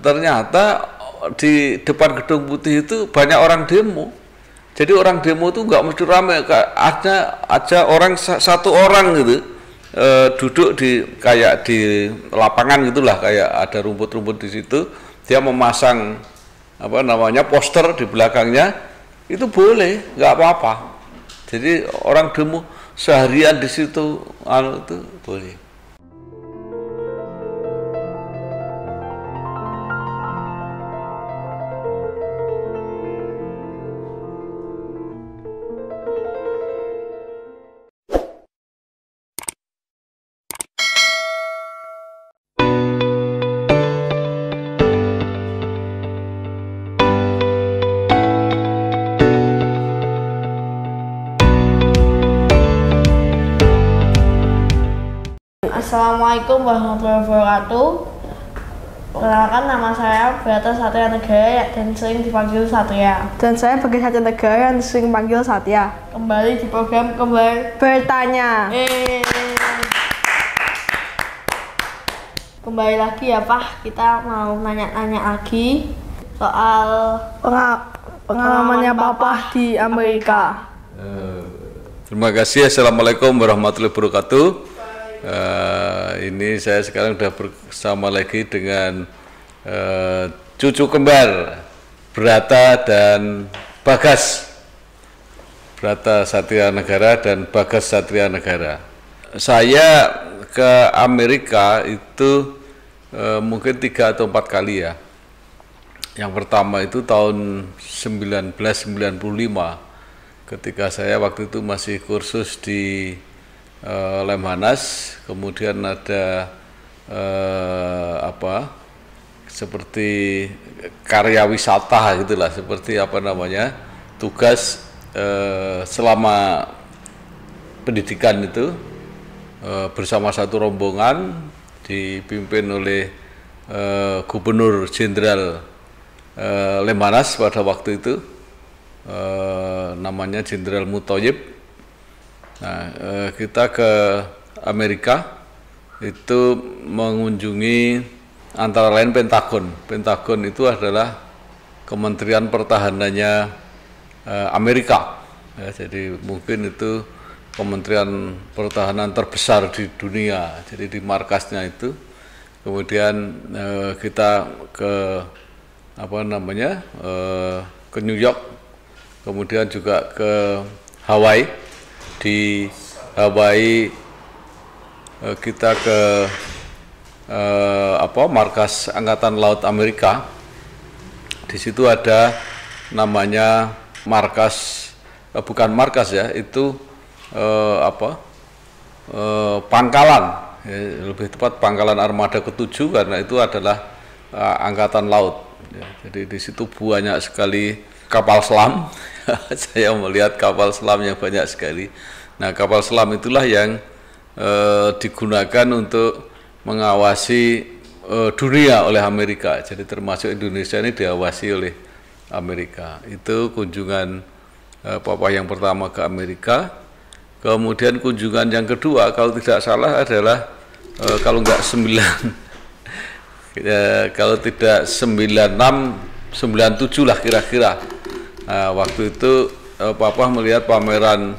ternyata di depan Gedung Putih itu banyak orang demo. Jadi orang demo itu nggak mesti ramai, aja orang satu orang gitu duduk di kayak di lapangan gitulah, kayak ada rumput-rumput di situ, dia memasang apa namanya poster di belakangnya, itu boleh, nggak apa-apa. Jadi orang demo seharian di situ, itu boleh. Assalamualaikum warahmatullahi wabarakatuh. Perkenalkan, nama saya Beata Satria Negara dan sering dipanggil Satria. Dan saya Bagas Satria Negara yang sering dipanggil Satya. Kembali di program Kembar Bertanya. Kembali lagi ya Pak, kita mau nanya-nanya lagi soal pengalamannya Papa di Amerika. Terima kasih. Assalamualaikum warahmatullahi wabarakatuh. Ini saya sekarang sudah bersama lagi dengan cucu kembar Brata dan Bagas, Brata Satria Negara dan Bagas Satria Negara. Saya ke Amerika itu mungkin 3 atau 4 kali ya. Yang pertama itu tahun 1995 ketika saya waktu itu masih kursus di Lemhanas, kemudian ada seperti karya wisata gitulah, seperti apa namanya, tugas selama pendidikan itu bersama satu rombongan dipimpin oleh Gubernur Jenderal Lemhanas pada waktu itu, namanya Jenderal Muthoyib. Nah, kita ke Amerika itu mengunjungi antara lain Pentagon. Pentagon itu adalah Kementerian Pertahanannya Amerika. Ya, jadi mungkin itu Kementerian Pertahanan terbesar di dunia. Jadi di markasnya itu. Kemudian kita ke ke New York, kemudian juga ke Hawaii. Di Hawaii kita ke markas Angkatan Laut Amerika. Di situ ada namanya markas, bukan markas ya, itu pangkalan, ya, lebih tepat pangkalan armada ke-7 karena itu adalah Angkatan Laut. Ya, jadi di situ banyak sekali kapal selam. Saya melihat kapal selam yang banyak sekali. Nah, kapal selam itulah yang digunakan untuk mengawasi dunia oleh Amerika. Jadi termasuk Indonesia ini diawasi oleh Amerika. Itu kunjungan Papa yang pertama ke Amerika. Kemudian kunjungan yang kedua, kalau tidak salah adalah kalau enggak 9 kalau tidak 96, 97 lah kira-kira. Nah, waktu itu Papa melihat pameran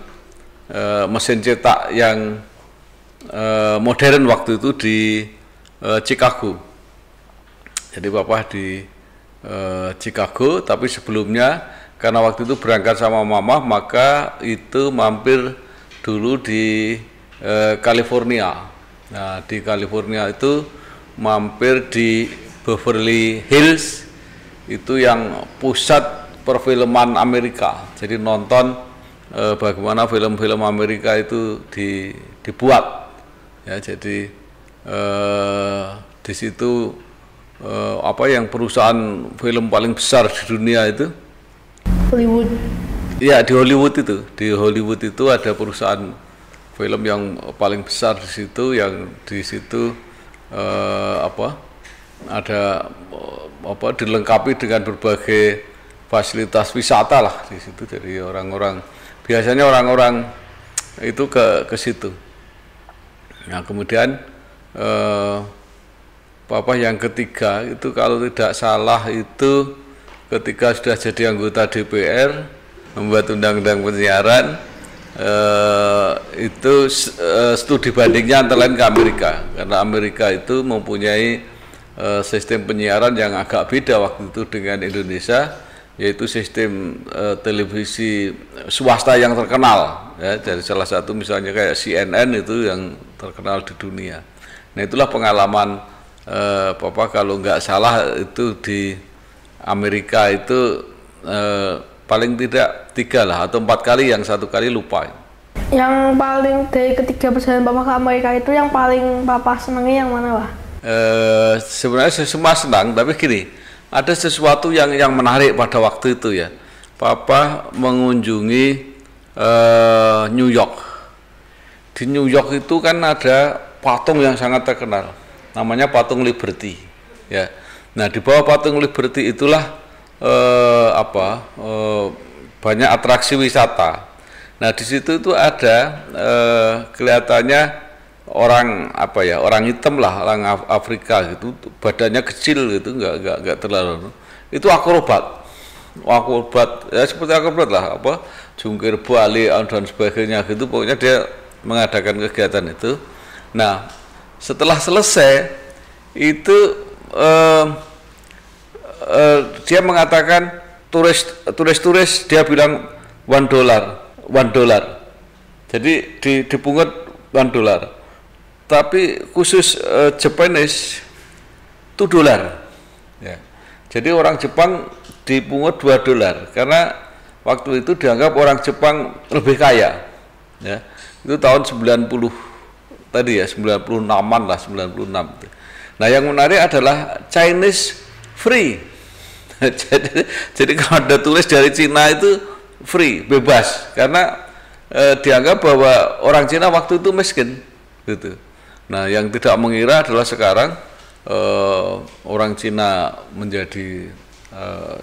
mesin cetak yang modern waktu itu di Chicago. Jadi Papa di Chicago, tapi sebelumnya karena waktu itu berangkat sama Mama, maka itu mampir dulu di California. Nah, di California itu mampir di Beverly Hills, itu yang pusat perfilman Amerika. Jadi nonton bagaimana film-film Amerika itu dibuat. Ya, jadi di situ yang perusahaan film paling besar di dunia itu Hollywood. Iya, di Hollywood itu. Di Hollywood itu ada perusahaan film yang paling besar di situ, yang di situ dilengkapi dengan berbagai fasilitas wisata lah di situ. Jadi biasanya orang-orang itu ke situ. Nah, kemudian Papa yang ketiga itu kalau tidak salah itu ketika sudah jadi anggota DPR membuat undang-undang penyiaran, itu studi bandingnya antara lain ke Amerika, karena Amerika itu mempunyai sistem penyiaran yang agak beda waktu itu dengan Indonesia, yaitu sistem televisi swasta yang terkenal ya, dari salah satu misalnya kayak CNN itu yang terkenal di dunia. Nah itulah pengalaman Papa kalau nggak salah itu di Amerika itu paling tidak 3 lah atau 4 kali, yang 1 kali lupa. Yang paling dari ketiga perjalanan Papa ke Amerika itu yang paling Papa senangi yang mana, Pak? Sebenarnya semua senang, tapi gini, ada sesuatu yang menarik pada waktu itu ya. Papa mengunjungi New York. Di New York itu kan ada patung yang sangat terkenal, namanya patung Liberty ya. Nah di bawah patung Liberty itulah banyak atraksi wisata. Nah di situ itu ada kelihatannya orang orang hitam lah, orang Afrika gitu, badannya kecil gitu, nggak terlalu, itu akrobat ya, seperti akrobat lah, jungkir balik dan sebagainya gitu, pokoknya dia mengadakan kegiatan itu. Nah setelah selesai itu dia mengatakan turis dia bilang $1, jadi dipungut $1, tapi khusus Japanese itu dolar ya. Jadi orang Jepang dipungut $2 karena waktu itu dianggap orang Jepang lebih kaya ya. Itu tahun 90 tadi ya, 96-an lah, 96. Nah yang menarik adalah Chinese free. jadi kalau ada tulis dari Cina itu free, bebas, karena dianggap bahwa orang Cina waktu itu miskin gitu. Nah yang tidak mengira adalah sekarang orang Cina menjadi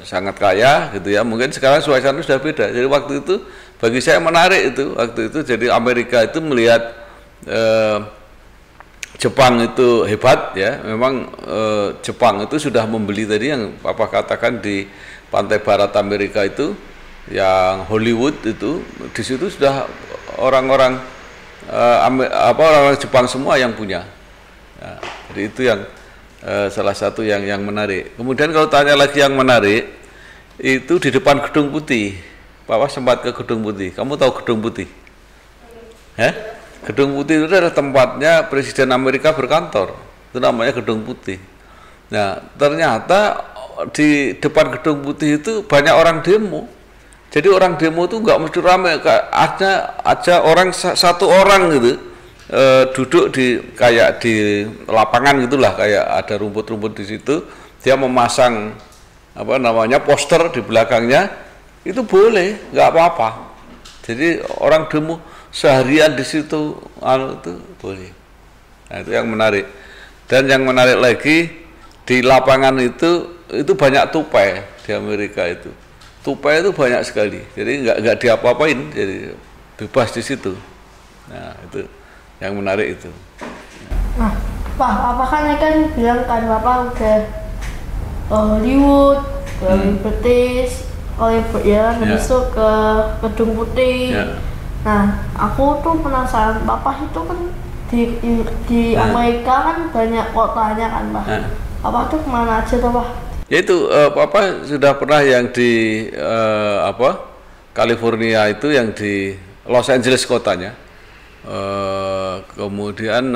sangat kaya gitu ya. Mungkin sekarang suasana sudah beda. Jadi waktu itu bagi saya menarik itu waktu itu. Jadi Amerika itu melihat Jepang itu hebat ya, memang Jepang itu sudah membeli tadi yang Papa katakan di pantai barat Amerika itu, yang Hollywood itu, di situ sudah orang-orang orang Jepang semua yang punya. Nah, jadi itu yang salah satu yang menarik. Kemudian kalau tanya lagi yang menarik itu di depan Gedung Putih. Papa sempat ke Gedung Putih. Kamu tahu Gedung Putih? Gedung Putih itu adalah tempatnya Presiden Amerika berkantor, itu namanya Gedung Putih. Nah ternyata di depan Gedung Putih itu banyak orang demo. Jadi orang demo itu nggak mesti ramai, aja orang satu orang gitu duduk di kayak di lapangan gitulah, kayak ada rumput-rumput di situ, dia memasang poster di belakangnya, itu boleh, nggak apa-apa. Jadi orang demo seharian di situ, itu boleh. Nah itu yang menarik. Dan yang menarik lagi di lapangan itu banyak tupai di Amerika itu. Tupai itu banyak sekali. Jadi nggak diapa-apain, jadi bebas di situ. Nah itu yang menarik itu. Nah, Pak, Papa kan bilang kan Papa udah Hollywood, ke British, besok ke Gedung Putih. Ya. Nah, aku tuh penasaran, Papa itu kan di Amerika kan banyak kotanya kan, Pak. Papa tuh kemana aja tuh, Pak? Ya itu, Papa sudah pernah yang di California itu, yang di Los Angeles kotanya. Kemudian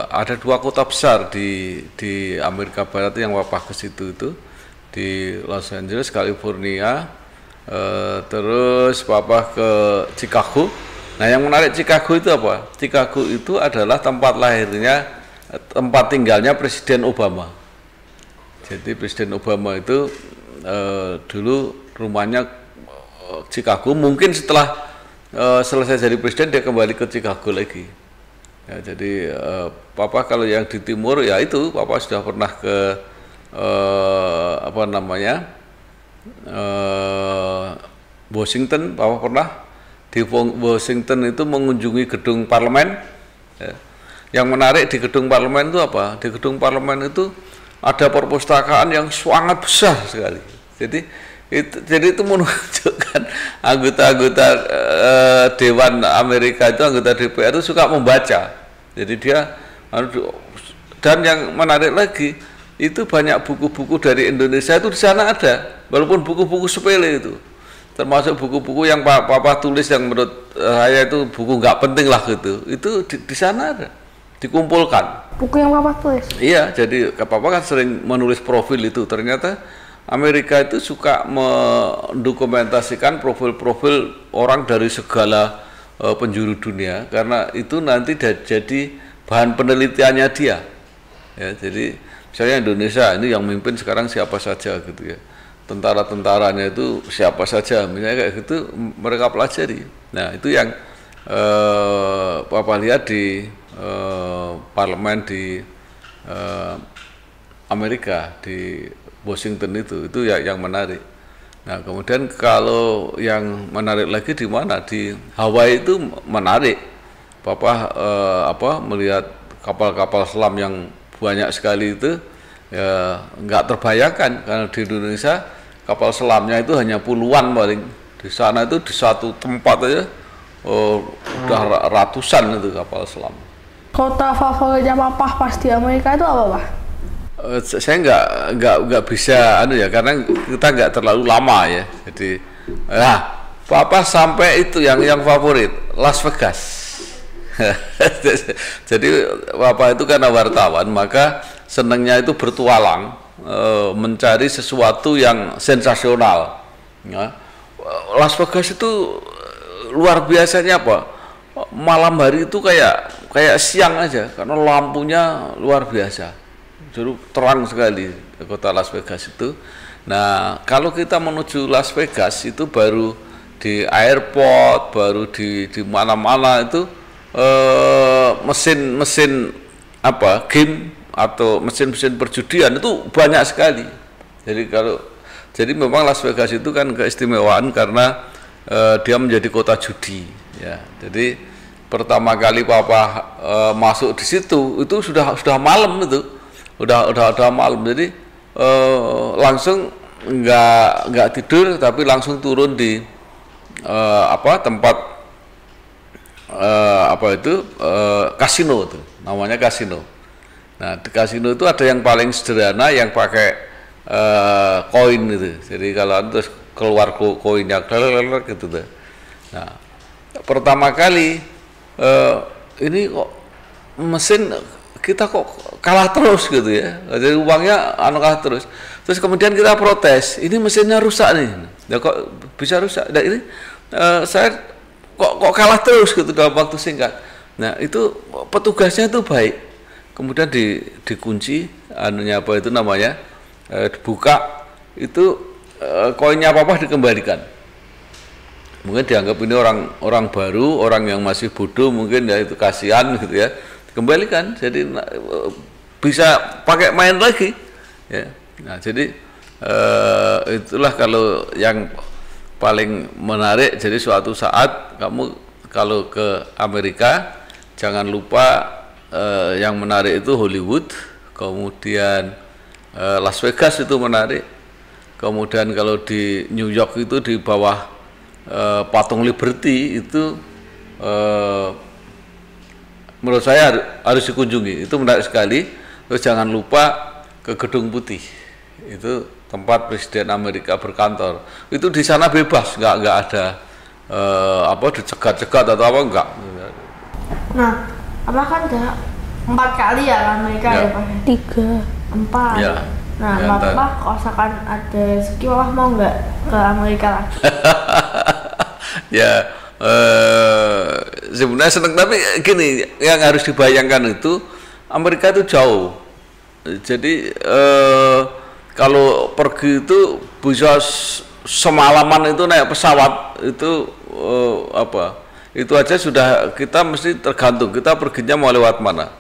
ada 2 kota besar di Amerika Barat yang Papa ke situ itu, di Los Angeles, California. Terus Papa ke Chicago. Nah yang menarik Chicago itu apa? Chicago itu adalah tempat tinggalnya Presiden Obama. Jadi Presiden Obama itu dulu rumahnya Chicago. Mungkin setelah selesai jadi presiden dia kembali ke Chicago lagi. Ya, jadi Papa kalau yang di timur ya itu Papa sudah pernah ke Washington. Papa pernah di Washington itu mengunjungi gedung parlemen ya. yang menarik di gedung parlemen itu apa? Di gedung parlemen itu ada perpustakaan yang sangat besar sekali. Jadi itu menunjukkan anggota-anggota Dewan Amerika itu, anggota DPR itu suka membaca. Jadi dia, dan yang menarik lagi itu banyak buku-buku dari Indonesia itu di sana ada, walaupun buku-buku sepele itu, termasuk buku-buku yang Papa tulis yang menurut saya itu buku nggak penting lah gitu, itu di sana ada, dikumpulkan. Buku yang Papa tulis? Iya, jadi Papa kan sering menulis profil itu, ternyata Amerika itu suka mendokumentasikan profil-profil orang dari segala penjuru dunia, karena itu nanti jadi bahan penelitiannya dia. Ya, jadi misalnya Indonesia ini yang mimpin sekarang siapa saja gitu ya, tentara-tentaranya itu siapa saja, misalnya kayak gitu mereka pelajari. Nah itu yang Papa lihat di parlemen di Amerika, di Washington itu ya yang menarik. Nah kemudian kalau yang menarik lagi di mana, di Hawaii itu menarik. Papa melihat kapal-kapal selam yang banyak sekali itu, ya nggak terbayangkan, karena di Indonesia kapal selamnya itu hanya puluhan paling. Di sana itu di satu tempat aja udah ratusan itu kapal selam. Kota favoritnya Papa pas di Amerika itu apa, Pak? Saya nggak bisa ya, karena kita nggak terlalu lama ya. Jadi Papa sampai itu yang favorit Las Vegas. Jadi Papa itu karena wartawan, maka senangnya itu bertualang, mencari sesuatu yang sensasional. Ya. Las Vegas itu luar biasanya apa? Malam hari itu kayak siang aja, karena lampunya luar biasa. Jadi terang sekali kota Las Vegas itu. Nah, kalau kita menuju Las Vegas itu baru di airport, baru di mana-mana itu mesin game atau mesin-mesin perjudian itu banyak sekali. Jadi memang Las Vegas itu kan keistimewaan karena dia menjadi kota judi ya. Jadi pertama kali Papa masuk di situ itu sudah malam itu. Udah malam, jadi langsung nggak tidur, tapi langsung turun di tempat kasino itu, namanya kasino. Nah di kasino itu ada yang paling sederhana yang pakai koin itu, jadi kalau terus keluar koinnya gitu tuh. Nah pertama kali ini kok mesin kita kok kalah terus gitu ya, jadi uangnya kalah terus. Terus kemudian kita protes, ini mesinnya rusak nih, ya kok bisa rusak? Nah ini saya kok kalah terus gitu dalam waktu singkat. Nah itu petugasnya itu baik, kemudian dikunci, dibuka, itu koinnya Papa dikembalikan. Mungkin dianggap ini orang baru, orang yang masih bodoh mungkin ya, itu kasihan gitu ya. Kembalikan, jadi bisa pakai main lagi ya. Nah jadi itulah kalau yang paling menarik. Jadi suatu saat kamu kalau ke Amerika jangan lupa yang menarik itu Hollywood, kemudian Las Vegas itu menarik, kemudian kalau di New York itu di bawah patung Liberty itu menurut saya harus dikunjungi, itu menarik sekali. Terus jangan lupa ke Gedung Putih, itu tempat Presiden Amerika berkantor. Itu di sana bebas, nggak ada dicegat-cegat atau apa, enggak. Nah, apa kan udah 4 kali ya Amerika ya Pak? 3, 4. Ya. Nah, Papa kalau misalkan ada rezeki, Papa mau nggak ke Amerika lagi? Ya. Sebenarnya senang, tapi gini, yang harus dibayangkan itu Amerika itu jauh. Jadi kalau pergi itu bisa semalaman itu naik pesawat itu itu aja sudah, kita mesti tergantung kita perginya mau lewat mana.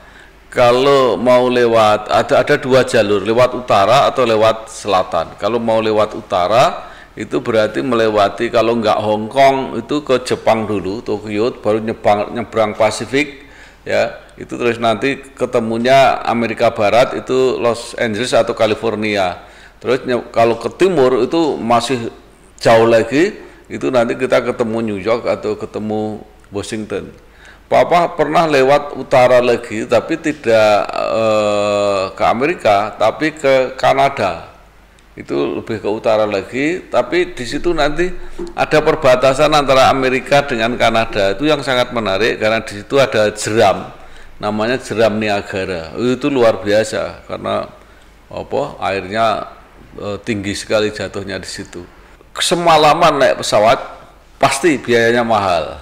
Kalau mau lewat ada 2 jalur, lewat utara atau lewat selatan. Kalau mau lewat utara itu berarti melewati, kalau nggak Hong Kong itu ke Jepang dulu, Tokyo, baru nyebrang Pasifik ya itu terus nanti ketemunya Amerika Barat itu Los Angeles atau California. Terus kalau ke timur itu masih jauh lagi, itu nanti kita ketemu New York atau ketemu Washington. Papa pernah lewat utara lagi, tapi tidak ke Amerika, tapi ke Kanada. Itu lebih ke utara lagi, tapi di situ nanti ada perbatasan antara Amerika dengan Kanada. Itu yang sangat menarik karena di situ ada jeram, namanya jeram Niagara. Itu luar biasa karena airnya tinggi sekali jatuhnya di situ. Semalaman naik pesawat pasti biayanya mahal.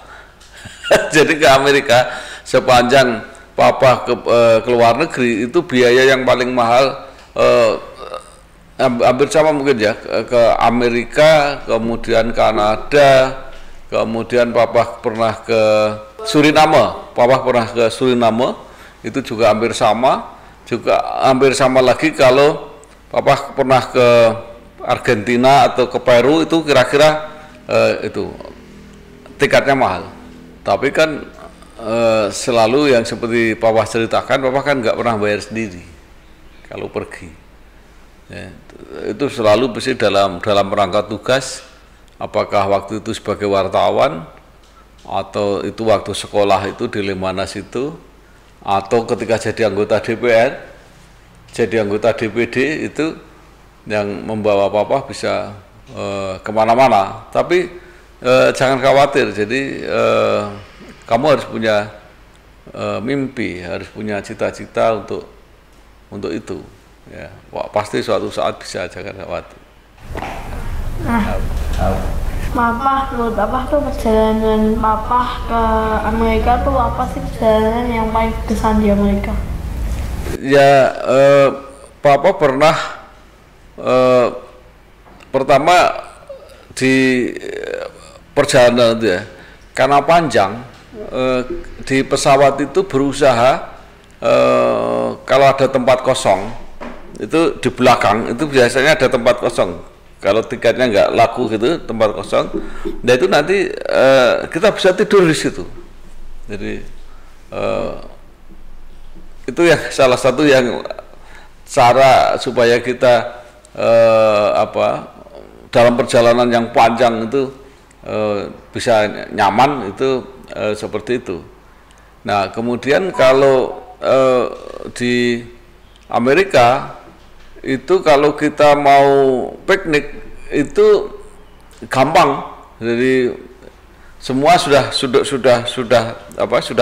Jadi ke Amerika sepanjang Papa ke luar negeri itu biaya yang paling mahal. Hampir sama mungkin ya, ke Amerika, kemudian Kanada, kemudian Papa pernah ke Suriname, itu juga hampir sama lagi kalau Papa pernah ke Argentina atau ke Peru, itu kira-kira itu tiketnya mahal. Tapi kan selalu yang seperti Papa ceritakan, Papa kan nggak pernah bayar sendiri kalau pergi. Ya, itu selalu pasti dalam rangka tugas, apakah waktu itu sebagai wartawan atau itu waktu sekolah itu di Lemanas itu, atau ketika jadi anggota DPR, jadi anggota DPD, itu yang membawa Papa bisa kemana-mana. Tapi jangan khawatir, jadi kamu harus punya mimpi, harus punya cita-cita untuk itu. Ya, pasti suatu saat bisa, jangan khawatir. Nah, Papa, menurut Papa tuh perjalanan Papa ke Amerika tuh apa sih perjalanan yang paling berkesan di Amerika? Ya, Papa pernah pertama di perjalanan itu ya, karena panjang, di pesawat itu berusaha kalau ada tempat kosong, itu di belakang itu biasanya ada tempat kosong. Kalau tiketnya nggak laku gitu, tempat kosong, nah itu nanti kita bisa tidur di situ. Jadi itu ya salah satu yang cara supaya kita dalam perjalanan yang panjang itu bisa nyaman, itu seperti itu. Nah kemudian kalau di Amerika itu kalau kita mau piknik itu gampang, jadi semua sudah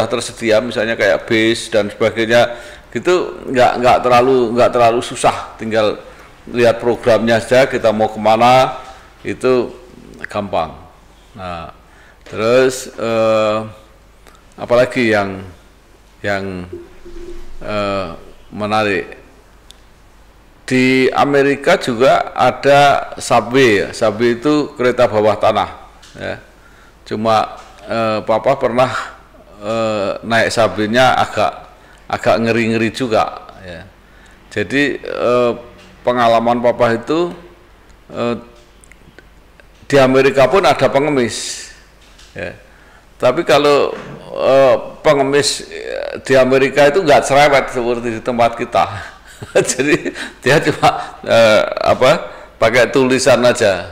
tersedia, misalnya kayak bis dan sebagainya gitu, nggak terlalu susah, tinggal lihat programnya saja, kita mau kemana itu gampang. Nah terus apalagi yang menarik di Amerika juga ada subway. Subway itu kereta bawah tanah ya. Cuma Papa pernah naik subway-nya agak ngeri-ngeri juga ya. Jadi pengalaman Papa itu di Amerika pun ada pengemis ya. Tapi kalau pengemis di Amerika itu nggak cerewet seperti di tempat kita. Jadi dia cuma pakai tulisan aja,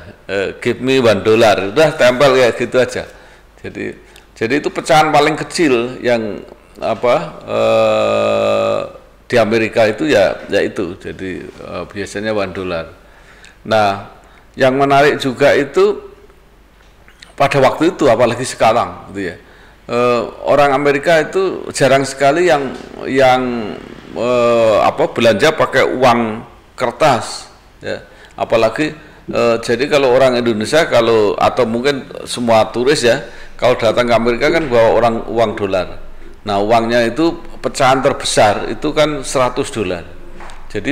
give me $1, udah tempel kayak gitu aja. Jadi itu pecahan paling kecil yang di Amerika itu ya itu. Jadi biasanya $1. Nah, yang menarik juga itu pada waktu itu, apalagi sekarang, gitu ya. Orang Amerika itu jarang sekali yang belanja pakai uang kertas ya, apalagi jadi kalau orang Indonesia atau mungkin semua turis ya, kalau datang ke Amerika kan bawa uang dolar. Nah uangnya itu pecahan terbesar itu kan $100. Jadi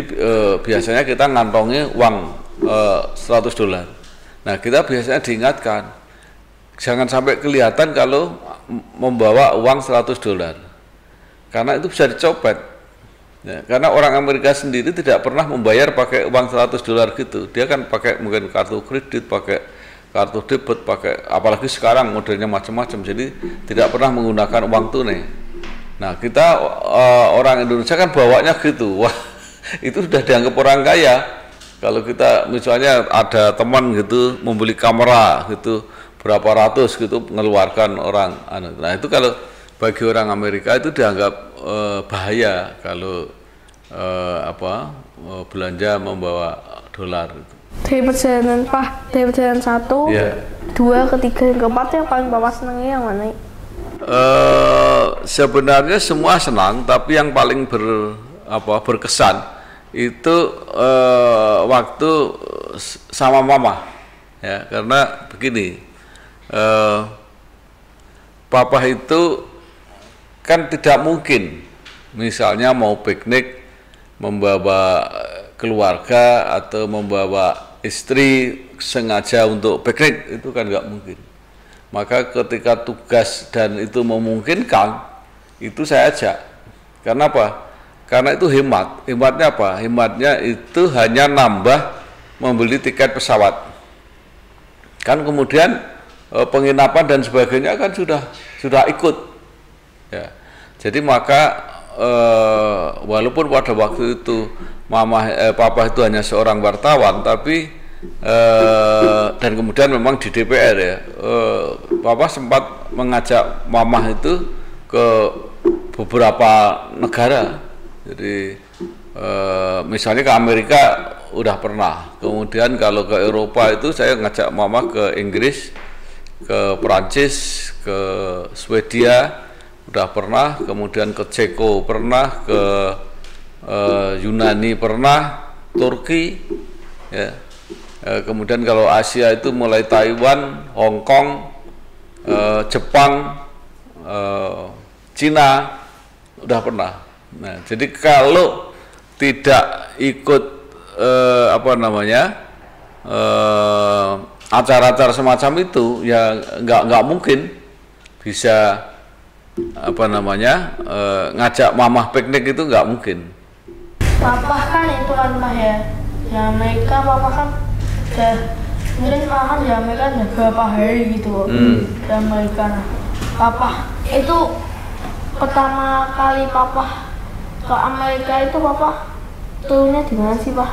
biasanya kita ngantongi uang $100. Nah kita biasanya diingatkan jangan sampai kelihatan kalau membawa uang $100 karena itu bisa dicopet. Ya, karena orang Amerika sendiri tidak pernah membayar pakai uang $100 gitu. Dia kan pakai mungkin kartu kredit, pakai kartu debit, pakai apalagi sekarang modelnya macam-macam. Jadi tidak pernah menggunakan uang tunai. Nah kita orang Indonesia kan bawanya gitu, wah itu sudah dianggap orang kaya. Kalau kita misalnya ada teman gitu membeli kamera gitu berapa ratus gitu mengeluarkan orang, nah itu kalau bagi orang Amerika itu dianggap bahaya kalau belanja membawa dolar itu. Dari perjalanan dari perjalanan 1, 2, ketiga, yang keempat yang paling Bapak senangi yang mana? Sebenarnya semua senang, tapi yang paling berkesan itu waktu sama mama, ya, karena begini, papa itu kan tidak mungkin misalnya mau piknik membawa keluarga atau membawa istri sengaja untuk piknik, itu kan nggak mungkin. Maka ketika tugas dan itu memungkinkan, itu saya ajak. Karena apa? Karena itu hemat. Hematnya apa? Hematnya itu hanya nambah membeli tiket pesawat. Kan kemudian penginapan dan sebagainya kan sudah ikut. Ya. Jadi maka walaupun pada waktu itu papa itu hanya seorang wartawan, tapi dan kemudian memang di DPR ya, papa sempat mengajak mama itu ke beberapa negara. Jadi misalnya ke Amerika udah pernah, kemudian kalau ke Eropa itu saya ngajak mama ke Inggris, ke Perancis, ke Swedia udah pernah, kemudian ke Ceko pernah, ke Yunani pernah, Turki, ya. Kemudian kalau Asia itu mulai Taiwan, Hong Kong, Jepang, Cina udah pernah. Nah, jadi kalau tidak ikut acara-acara semacam itu, ya nggak mungkin bisa ngajak mamah piknik, itu nggak mungkin. Papa kan itu kan Pak ya, di Amerika papa kan udah mungkin makan di Amerika udah berapa hari gitu di Amerika. Nah, papa itu pertama kali papa ke Amerika itu papa turunnya di mana sih Pak?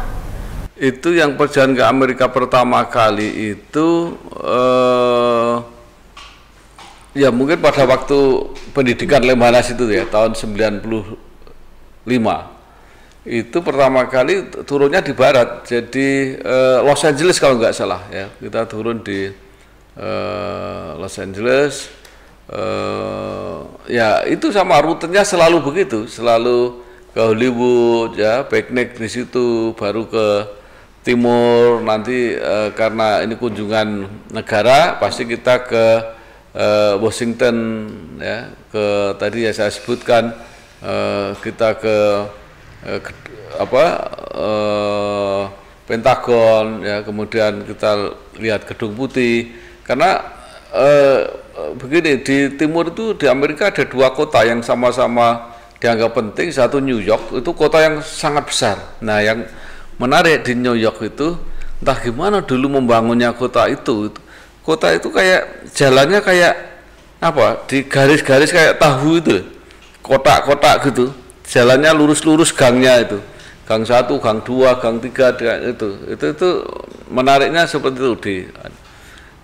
Itu yang perjalanan ke Amerika pertama kali itu ya mungkin pada waktu pendidikan Lemhanas itu ya, tahun 95. Itu pertama kali turunnya di barat, jadi Los Angeles kalau nggak salah ya, kita turun di Los Angeles. Ya itu sama rutenya selalu begitu, selalu ke Hollywood ya, piknik di situ, baru ke timur nanti karena ini kunjungan negara pasti kita ke Washington ya, ke tadi ya saya sebutkan, kita ke Pentagon ya, kemudian kita lihat Gedung Putih, karena begini, di timur itu di Amerika ada dua kota yang sama-sama dianggap penting. Satu New York, itu kota yang sangat besar. Nah yang menarik di New York itu entah gimana dulu membangunnya kota itu kayak jalannya kayak di garis-garis kayak tahu itu, kotak-kotak gitu. Jalannya lurus-lurus, gangnya itu, gang 1, gang 2, gang 3, itu menariknya seperti itu.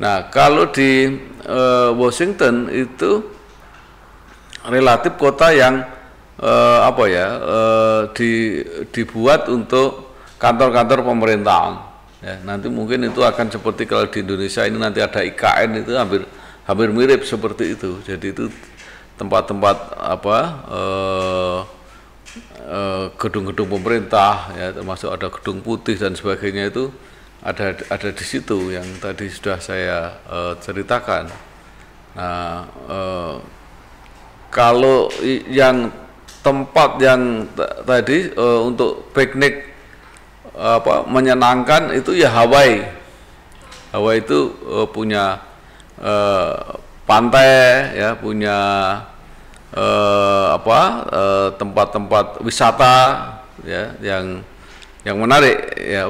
Nah kalau di Washington itu relatif kota yang dibuat untuk kantor-kantor pemerintahan ya. Nanti mungkin itu akan seperti kalau di Indonesia ini nanti ada IKN, itu hampir mirip seperti itu. Jadi itu tempat-tempat gedung-gedung pemerintah ya, termasuk ada Gedung Putih dan sebagainya, itu ada di situ yang tadi sudah saya ceritakan. Nah kalau yang tempat yang tadi untuk piknik menyenangkan itu ya Hawaii. Hawaii itu punya pantai ya, punya tempat-tempat wisata ya yang menarik ya.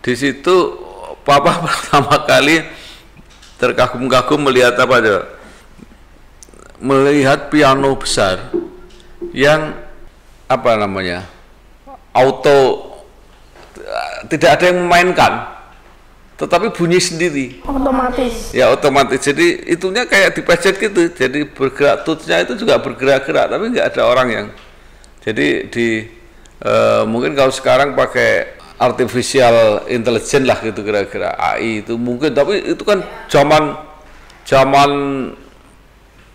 Di situ papa pertama kali terkagum-kagum melihat melihat piano besar yang apa namanya auto, tidak ada yang memainkan, tetapi bunyi sendiri. Otomatis. Ya otomatis. Jadi itunya kayak dipencet gitu. Jadi bergerak, tutnya itu juga bergerak-gerak, tapi nggak ada orang yang. Jadi mungkin kalau sekarang pakai artificial intelligence lah gitu kira-kira, AI itu mungkin, tapi itu kan zaman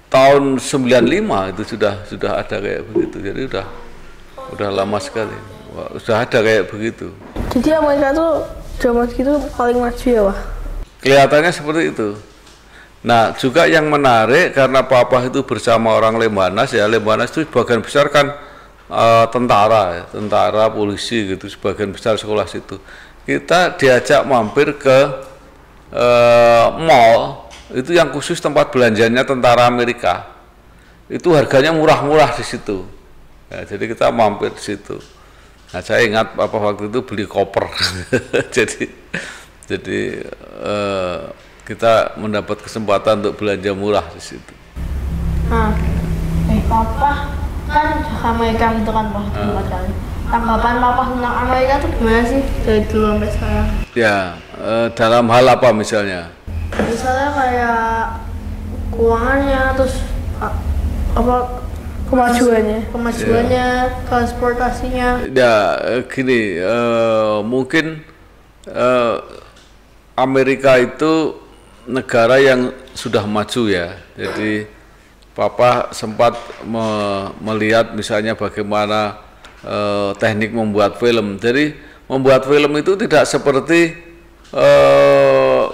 tahun 95 itu sudah ada kayak begitu. Jadi udah lama sekali. Wah, sudah ada kayak begitu. Jadi Amerika tuh zaman segitu paling maju ya, Wah? Kelihatannya seperti itu. Nah, juga yang menarik karena papa itu bersama orang Lemhanas ya. Lemhanas itu sebagian besar kan tentara, ya, tentara, polisi gitu, sebagian besar sekolah situ. Kita diajak mampir ke mall itu yang khusus tempat belanjanya tentara Amerika. Itu harganya murah-murah di situ. Ya, jadi kita mampir di situ. Nah, saya ingat apa waktu itu beli koper. jadi kita mendapat kesempatan untuk belanja murah di situ. Nah, papa kan ke Amerika gitu kan, Pak, 4 kali. Tanggapan papa tentang Amerika tuh gimana sih dari dulu sampai sekarang? Ya, dalam hal apa misalnya? Misalnya kayak keuangannya, terus apa kemajuannya, transportasinya. Ya, gini, mungkin Amerika itu negara yang sudah maju ya. Jadi Papa sempat melihat misalnya bagaimana teknik membuat film. Jadi membuat film itu tidak seperti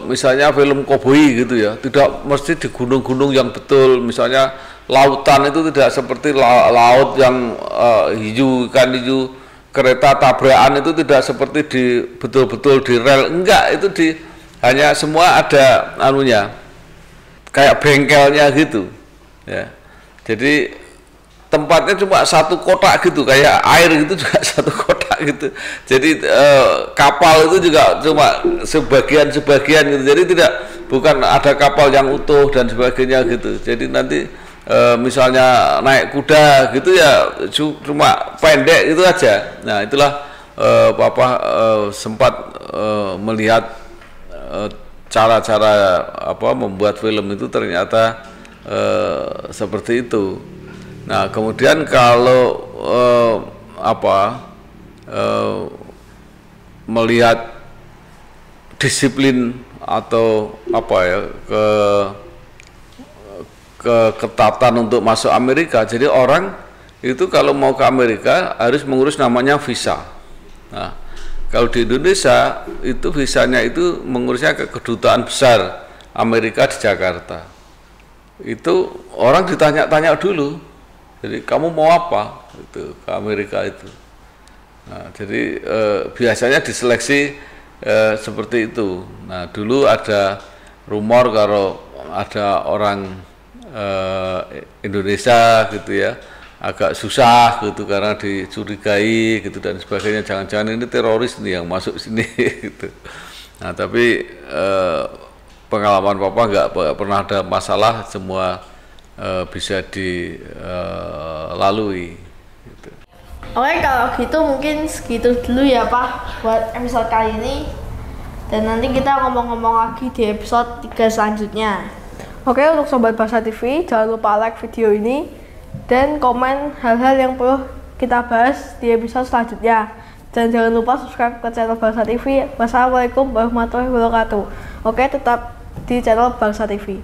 misalnya film koboi gitu ya. Tidak mesti di gunung-gunung yang betul. Misalnya lautan itu tidak seperti laut yang hijau, ikan hijau. Kereta tabrakan itu tidak seperti di betul-betul di rel. Enggak, itu hanya semua ada anunya. Kayak bengkelnya gitu. Ya, jadi tempatnya cuma satu kotak gitu, kayak air gitu juga satu kotak gitu. Jadi kapal itu juga cuma sebagian gitu. Jadi bukan ada kapal yang utuh dan sebagainya gitu. Jadi nanti misalnya naik kuda gitu ya cuma pendek itu aja. Nah, itulah Papa sempat melihat cara-cara membuat film itu ternyata seperti itu. Nah, kemudian kalau melihat disiplin atau ketatan untuk masuk Amerika. Jadi orang itu kalau mau ke Amerika harus mengurus namanya visa. Nah, kalau di Indonesia itu visanya itu mengurusnya ke Kedutaan Besar Amerika di Jakarta. Itu orang ditanya-tanya dulu, jadi kamu mau apa itu ke Amerika itu. Nah, jadi biasanya diseleksi seperti itu. Nah, dulu ada rumor kalau ada orang Indonesia gitu ya agak susah gitu karena dicurigai gitu dan sebagainya, jangan-jangan ini teroris nih yang masuk sini gitu. Nah, tapi pengalaman Papa nggak pernah ada masalah, semua bisa dilalui gitu. Oke, kalau gitu mungkin segitu dulu ya Pak buat episode kali ini, dan nanti kita ngomong-ngomong lagi di episode 3 selanjutnya. Oke, untuk Sobat Bahasa TV, jangan lupa like video ini dan komen hal-hal yang perlu kita bahas di episode selanjutnya. Dan jangan lupa subscribe ke channel Bahasa TV. Wassalamualaikum warahmatullahi wabarakatuh. Oke, tetap di channel Bahasa TV.